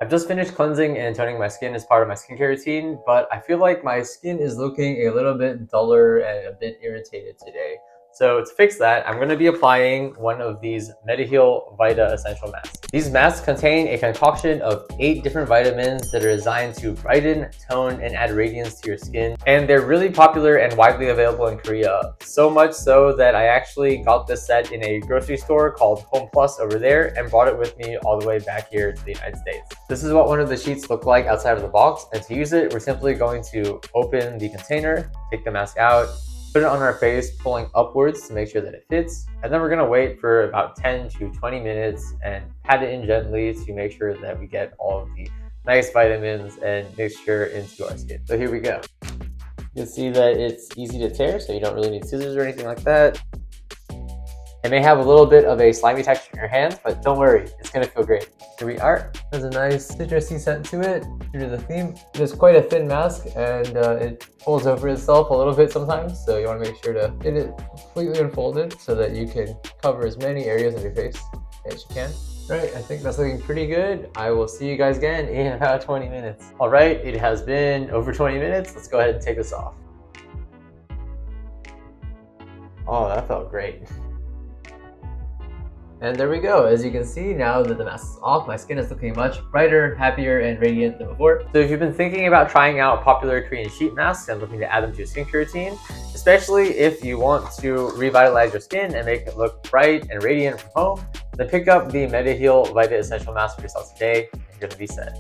I've just finished cleansing and toning my skin as part of my skincare routine, but I feel like my skin is looking a little bit duller and a bit irritated today. So to fix that, I'm going to be applying one of these MEDIHEAL Vita Essential Masks. These masks contain a concoction of 8 different vitamins that are designed to brighten, tone, and add radiance to your skin. And they're really popular and widely available in Korea. So much so that I actually got this set in a grocery store called Home Plus over there and brought it with me all the way back here to the United States. This is what one of the sheets look like outside of the box. And to use it, we're simply going to open the container, take the mask out, put it on our face, pulling upwards to make sure that it fits. And then we're gonna wait for about 10 to 20 minutes and pat it in gently to make sure that we get all of the nice vitamins and mixture into our skin. So here we go. You'll see that it's easy to tear, so you don't really need scissors or anything like that. It may have a little bit of a slimy texture in your hands, but don't worry, it's gonna feel great. Here we are. There's a nice citrusy scent to it, due to the theme. It is quite a thin mask, and it folds over itself a little bit sometimes, so you wanna make sure to get it completely unfolded so that you can cover as many areas of your face as you can. Alright, I think that's looking pretty good. I will see you guys again in about 20 minutes. Alright, it has been over 20 minutes. Let's go ahead and take this off. Oh, that felt great. And there we go. As you can see, now that the mask is off, my skin is looking much brighter, happier, and radiant than before. So if you've been thinking about trying out popular Korean sheet masks and looking to add them to your skincare routine, especially if you want to revitalize your skin and make it look bright and radiant from home, then pick up the MEDIHEAL Vita Essential Mask for yourself today, and you're gonna be set.